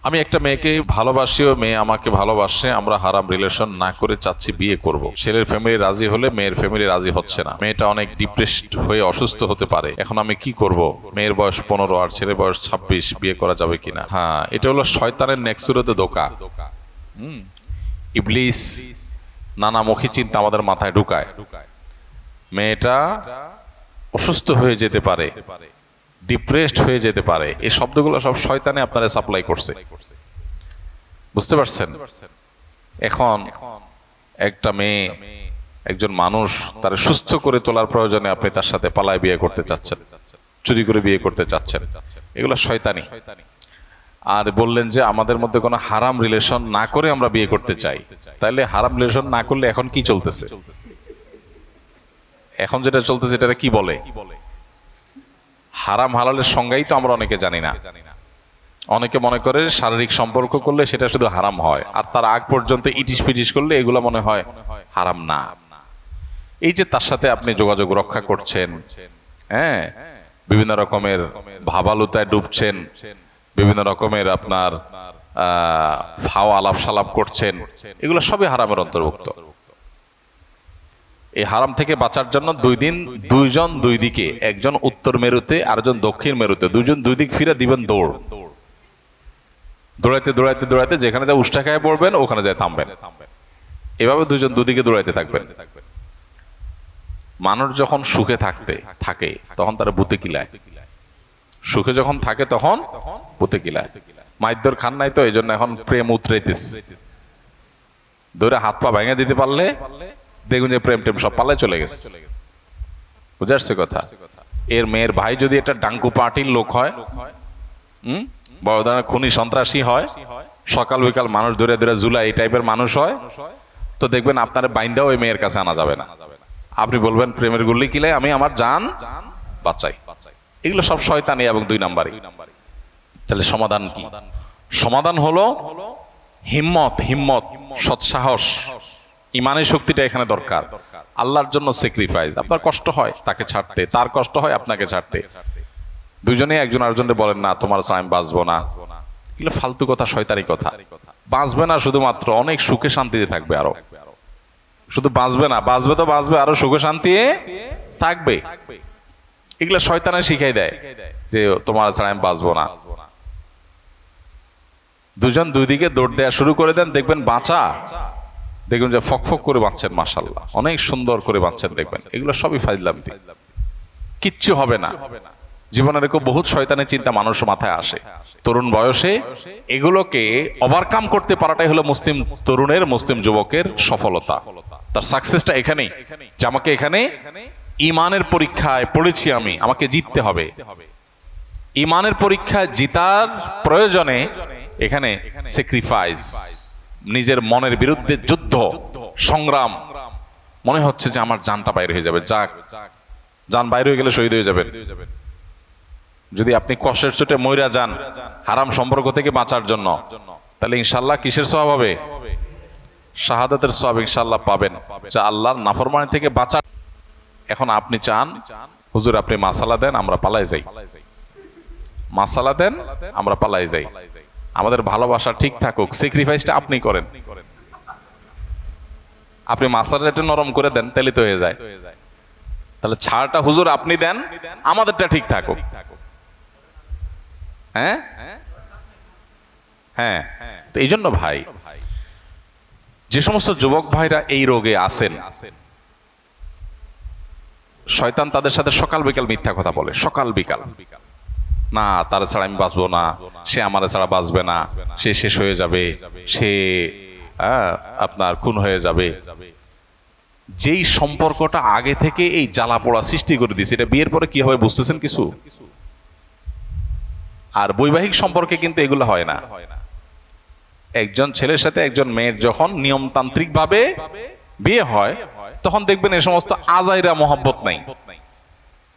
আমি একটা মেয়েকে ভালোবাসি, ও মেয়ে আমাকে ভালোবাসে, আমরা হারাম রিলেশন না করে চাচ্ছি বিয়ে করব। ছেলের ফ্যামিলি রাজি হলে মেয়ের ফ্যামিলি রাজি হচ্ছে না। মেয়েটা অনেক ডিপ্রেসড হয়ে অসুস্থ হতে পারে। এখন আমি কি করব? মেয়ের বয়স 15 আর ছেলের বয়স 26, বিয়ে করা যাবে কিনা? হ্যাঁ, এটা হলো শয়তানের নেক্সুরতে ধোঁকা। ইবলিস নানামুখী চিন্তা আমাদের মাথায় ঢুকায়। মেয়েটা অসুস্থ হয়ে যেতে পারে, ডিপ্রেসড হয়ে যেতে পারে। এই শব্দগুলো সব শয়তানে আপনারা সাপ্লাই করছে, বুঝতে পারছেন? এখন একটা মেয়ে, একজন মানুষ, তার সুস্থ করে তোলার প্রয়োজনে আপনি তার সাথে পালায় বিয়ে করতে চাচ্ছেন, চুরি করে বিয়ে করতে চাচ্ছেন, এগুলো শয়তানি। আর বললেন যে আমাদের মধ্যে কোনো হারাম রিলেশন না করে আমরা বিয়ে করতে চাই। তাইলে হারাম রিলেশন না করলে এখন কি চলতেছে? এখন যেটা চলতেছে এটা কি বলে? হারাম হালালের সংজ্ঞাই তো আমরা অনেকে জানি না। অনেকে মনে করে শারীরিক সম্পর্ক করলে সেটা শুধু হারাম হয়, আর তার আগ পর্যন্ত ইটিস পিটিস করলে এগুলো মনে হয় হারাম না। এই যে তার সাথে আপনি যোগাযোগ রক্ষা করছেন, হ্যাঁ, বিভিন্ন রকমের ভাবালুতায় ডুবছেন, বিভিন্ন রকমের আপনার ফাও আলাপ সালাপ করছেন, এগুলো সবই হারামের অন্তর্ভুক্ত। এই হারাম থেকে বাঁচার জন্য দুইজন দুই দিকে, একজন উত্তর মেরুতে আরেকজন দক্ষিণ মেরুতে, দুইজন দুই দিক ফিরে দিবেন দৌড়। দৌড়াইতে দৌড়াইতে দৌড়াইতে যেখানে যা উষ্টা খায় পড়বেন ওখানে যায় থামবেন। এভাবে দুইজন দুদিকে দৌড়াইতে থাকবেন। মানুষ যখন সুখে থাকে তখন তারা বুতে কিলায়, সুখে যখন থাকে তখন বুতে কিলায়। মাইদ্যর খান নাই তো, এই জন্য এখন প্রেম উতরাইতেছে। দৌড়ে হাত পা ভেঙে দিতে পারলে দেখুন যে প্রেম টেম সব পাল্লায় চলে গেছে। বুঝে আসছে কথা? এর মেয়ের ভাই যদি একটা ডাঙ্কু পার্টির লোক হয়, বড় ধরনের খুনি সন্ত্রাসী হয়, সকাল বিকাল মানুষ ধরে ধরে জুলাই এই টাইপের মানুষ হয়, তো দেখবেন আপনার বাইন্দাও ওই মেয়ের কাছে আনা যাবে না। আপনি বলবেন প্রেমের গুল্লি কিলাই আমি আমার জান বাঁচাই। এগুলো সব শয়তানি এবং 2 নাম্বারই। তাহলে সমাধান কি? সমাধান হলো হিম্মত, সৎসাহস, ইমানের শক্তিটা এখানে দরকার। আল্লাহর জন্য স্যাক্রিফাইস। আপনার কষ্ট হয় তাকে ছাড়তে, তার কষ্ট হয় আপনাকে ছাড়তে। দুজনেই একজন আরেকজনকে বলেন না তোমার ছাড়া আমি বাঁচবো না। এগুলো ফালতু কথা, শয়তানি কথা। বাঁচবে না শুধুমাত্র, অনেক সুখে শান্তিতে থাকবে। আরো শুধু বাঁচবে না, বাঁচবে তো বাঁচবে, আরো সুখে শান্তি থাকবে। এগুলো শয়তানে শিখাই দেয় যে তোমার ছাড়া আমি বাঁচবো না। দুজন দুই দিকে দৌড় দেওয়া শুরু করে দেন, দেখবেন বাঁচা, দেখবেন যে ফকফক করে বাঁচছেন, মাশাআল্লাহ অনেক সুন্দর করে বাঁচছেন। দেখবেন এগুলো সবই ফাজলামি, কিচ্ছু হবে না। জীবনের এরকম বহুত শয়তানের চিন্তা মানুষ মাথায় আসে তরুণ বয়সে। এগুলোকে ওভারকাম করতে পারাটাই হলো মুসলিম তরুণের, মুসলিম যুবকের সফলতা। তার সাকসেসটা এখানেই যে আমাকে এখানে ইমানের পরীক্ষায় পড়েছি আমি, আমাকে জিততে হবে। ইমানের পরীক্ষায় জিতার প্রয়োজনে এখানে স্যাক্রিফাইস, নিজের মনের বিরুদ্ধে যুদ্ধ সংগ্রাম। মনে হচ্ছে যে আমার জানটা বাইরে হয়ে যাবে, যাক, জান বাইরে হয়ে গেলে শহীদ হয়ে যাবেন। যদি আপনি কষ্টের চোটে মইরা যান হারাম সম্পর্ক থেকে বাঁচার জন্য, তাহলে ইনশাল্লাহ কিসের সওয়াব হবে? শাহাদাতের সওয়াব ইনশাল্লাহ পাবেন, যা আল্লাহর নাফরমানি থেকে বাঁচা। এখন আপনি চান হুজুর আপনি মাসালা দেন আমরা পালাই যাই, মাসালা দেন আমরা পালাই যাই, আমাদের ভালোবাসা ঠিক থাকুক, স্যাক্রিফাইসটা আপনি করেন। আপনি মাসালাটা একটু নরম করে দেন, তাহলে তো হয়ে যায়। তাহলে ছাড়টা হুজুর আপনি দেন, আমাদেরটা ঠিক থাকুক। হ্যাঁ হ্যাঁ, তো এই জন্য ভাই, যে সমস্ত যুবক ভাইরা এই রোগে আছেন, শয়তান তাদের সাথে সকাল বিকাল মিথ্যা কথা বলে। সকাল বিকাল, না তার ছাড়া আমি বাঁচবো না, সে আমার ছাড়া বাঁচবে না, সে শেষ হয়ে যাবে, সে আপনার খুন হয়ে যাবে। যেই সম্পর্কটা আগে থেকে এই জ্বালা পোড়া সৃষ্টি করে দিয়েছে, এটা বিয়ের পরে কি হবে বুঝতেছেন কিছু? আর বৈবাহিক সম্পর্কে কিন্তু এগুলো হয় না। একজন ছেলের সাথে একজন মেয়ের যখন নিয়মতান্ত্রিক ভাবে বিয়ে হয়, তখন দেখবেন এই সমস্ত আজাইরা মহব্বত নাই।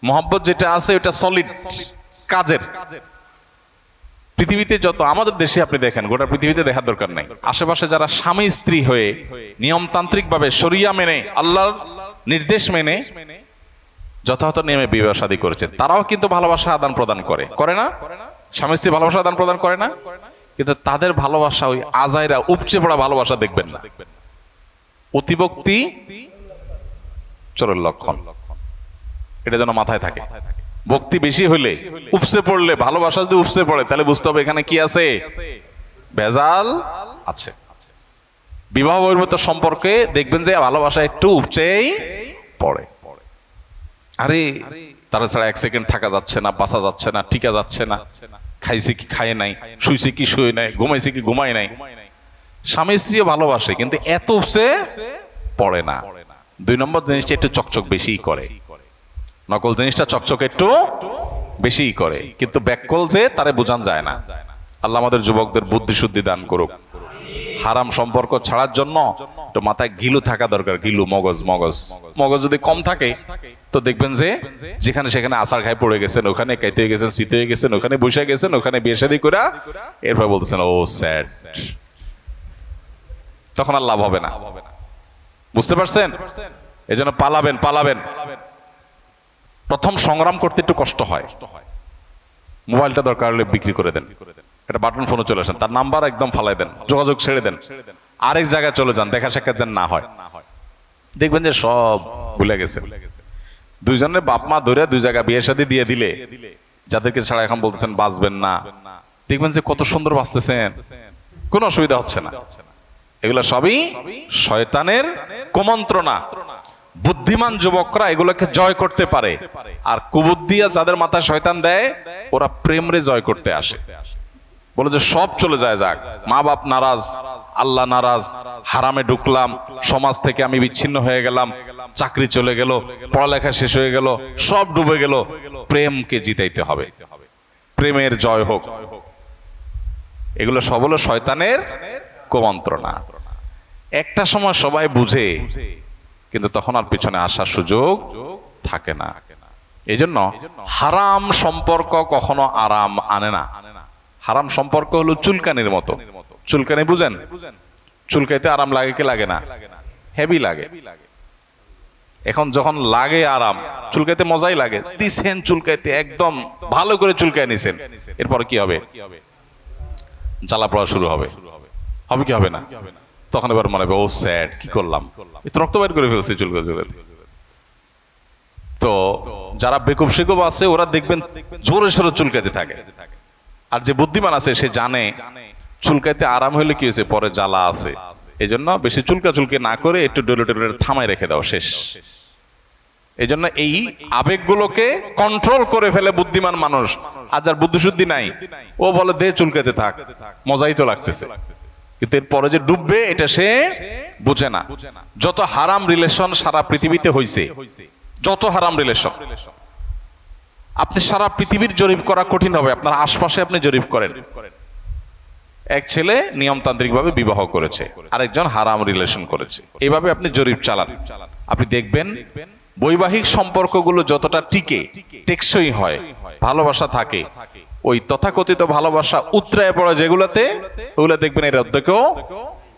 মহব্বত যেটা আছে ওটা সলিড কাজের। পৃথিবীতে যত, আমাদের দেশে আপনি দেখেন, গোটা পৃথিবীতে দেখার দরকার নাই, আশেপাশে যারা স্বামী স্ত্রী হয়ে নিয়মতান্ত্রিক ভাবে শরিয়া মেনে, আল্লাহর নির্দেশ মেনে যথাযথ নিয়মে বিবাহ শাদী করেছেন, তারাও কিন্তু ভালোবাসা আদান প্রদান করে না? স্বামী স্ত্রী ভালোবাসা আদান প্রদান করে না? কিন্তু তাদের ভালোবাসা ওই আজাইরা উপচে পড়া ভালোবাসা দেখবেন না। অতিভক্তি চোরের লক্ষণ, এটা যেন মাথায় থাকে। ভক্তি বেশি হলে, উপচে পড়লে, ভালোবাসা যদি উপচে পড়ে, তাহলে বুঝতে হবে এখানে কি আছে, ভেজাল আছে। বিবাহ বহির্ভূত সম্পর্কে দেখবেন যে ভালোবাসা একটু উপচেই পড়ে। আরে তারা ছাড়া এক সেকেন্ড থাকা যাচ্ছে না, বাঁচা যাচ্ছে না, টিকা যাচ্ছে না, খাইছে কি খায় নাই, শুইছে কি শুয়ে নাই, ঘুমাইছে কি ঘুমায় নাই। স্বামী স্ত্রীও ভালোবাসে, কিন্তু এত উপচে পড়ে না। 2 নম্বর জিনিসটা একটু চকচক বেশি করে, নকল জিনিসটা চকচক একটু বেশি করে, কিন্তু ব্যাককল যে তারে বোঝান যায় না। আল্লাহ আমাদের যুবকদের বুদ্ধি শুদ্ধি দান করুক। হারাম সম্পর্ক ছাড়ার জন্য তো মাথায় গিলু থাকা দরকার, গিলু, মগজ। মগজ যদি কম থাকে তো দেখবেন যে যেখানে সেখানে আসার খায় পড়ে গেছেন, ওখানে কাইতে হয়ে গেছেন, শীতে হয়ে গেছেন, ওখানে বসে গেছেন, ওখানে বিয়ে শাদী করে এরপর বলতেছেন ও স্যাড। তখন আর লাভ হবে না, বুঝতে পারছেন? এই জন্য পালাবেন। প্রথম সংগ্রাম করতে একটু কষ্ট হয়। মোবাইলটা দরকার হলে বিক্রি করে দেন, একটা বাটন ফোনে চলে আসেন, তার নাম্বার একদম ফালাই দেন, যোগাযোগ ছেড়ে দেন, আরেক জায়গায় চলে যান, দেখা সাক্ষাৎ যেন না হয়। দেখবেন যে সব ভুলে গেছে। দুইজনের বাপ মা ধরে 2 জায়গা বিয়ে শাদী দিয়ে দিলে, যাদেরকে ছাড়া এখন বলতেছেন বাঁচবেন না, দেখবেন যে কত সুন্দর বাঁচতেছেন, কোনো অসুবিধা হচ্ছে না। এগুলা সবই শয়তানের কুমন্ত্রণা। বুদ্ধিমান যুবকরা এগুলোকে জয় করতে পারে, আর কুবুদ্ধিয়া যাদের মাথায় শয়তান দেয়, ওরা প্রেমরে জয় করতে আসে। বলে যে সব চলে যায়, যাক, মা বাপ নারাজ, আল্লাহ নারাজ, হারামে ঢুকলাম, সমাজ থেকে আমি বিচ্ছিন্ন হয়ে গেলাম, চাকরি চলে গেল, পড়ালেখা শেষ হয়ে গেল, সব ডুবে গেল, প্রেমকে জিতাইতে হবে, প্রেমের জয় হোক। এগুলো সব হলো শয়তানের কুমন্ত্রণা। একটা সময় সবাই বুঝে, কিন্তু তখন আর পিছনে আসার সুযোগ থাকে না। এই জন্য হারাম সম্পর্ক কখনো আরাম আনে না। হারাম সম্পর্ক হলো চুলকানির মতো। চুলকানি বুঝেন? চুলকাইতে আরাম লাগে কি লাগে না? হেভি লাগে। এখন যখন লাগে আরাম, চুলকাইতে মজাই লাগে, দিছেন চুলকাইতে, একদম ভালো করে চুলকায় নিছেন, এরপর কি হবে? জ্বালা পড়া শুরু হবে কি হবে না? তখন এবার মনে হবে ও স্যাড, কি করলাম, রক্ত বের করে ফেলছে চুলকাতে। তো যারা বেকুব শেকুব আছে ওরা দেখবেন জোরে সোরে চুলকাতে থাকে, আর যে বুদ্ধিমান আছে সে জানে চুলকাইতে আরাম হইলে কি হয়েছে, পরে জ্বালা আছে। এই জন্য বেশি চুলকি না করে একটু ডলে থামাই রেখে দাও, শেষ। এই জন্য এই আবেগগুলোকে কন্ট্রোল করে ফেলে বুদ্ধিমান মানুষ। আর যার বুদ্ধি শুদ্ধি নাই, ও বলে দে চুলকাতে থাক, মজাই তো লাগতেছে, কিন্তু এরপরে যে ডুববে এটা সে বুঝে না। যত হারাম রিলেশন সারা পৃথিবীতে হইছে, যত হারাম রিলেশন, আপনি সারা পৃথিবীর জরিপ করা কঠিন হবে। আপনার আশপাশে আপনি জরিপ করেন, এক ছেলে নিয়মতান্ত্রিক ভাবে বিবাহ করেছে, আরেকজন হারাম রিলেশন করেছে, এইভাবে আপনি জরিপ চালান, আপনি দেখবেন বৈবাহিক সম্পর্কগুলো যতটা টিকে, টেকসই হয়, ভালোবাসা থাকে, ওই তথাকথিত ভালোবাসা উতরায় পড়ে যেগুলোতে, ওগুলো দেখবেন এর অর্ধেকও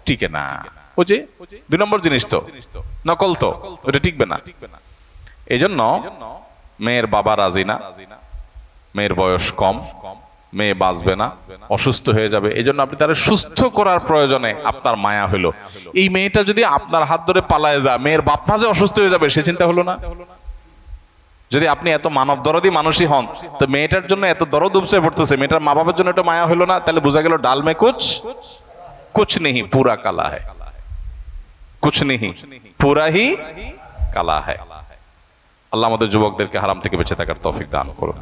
টিকে না। ওই যে 2 নম্বর জিনিস তো নকল, তো ওটা টিকবে না। এই জন্য মেয়ের বাবা রাজি না, মেয়ের বয়স কম, মেয়ে বাঁচবে না, অসুস্থ হয়ে যাবে, এই জন্য আপনি তারা সুস্থ করার প্রয়োজনে আপনার মায়া হলো। এই মেয়েটা যদি আপনার হাত ধরে পালায় যায়, মেয়ের বাপ মা যে অসুস্থ হয়ে যাবে সে চিন্তা হলো না? যদি আপনি এত মানব দরদি মানুষই হন, তো মেয়েটার জন্য এত দরদ উপসে পড়তেছে, মেয়েটার মা বাবার জন্য এটা মায়া হলো না? তাহলে বোঝা গেল ডাল মে কুছ নেহি পুরা কালা হ্যায়, কুছ নেহি পুরা হি কালা হ্যায়। আল্লাহ আমাদের যুবকদেরকে হারাম থেকে বেঁচে থাকার তৌফিক দান করুন।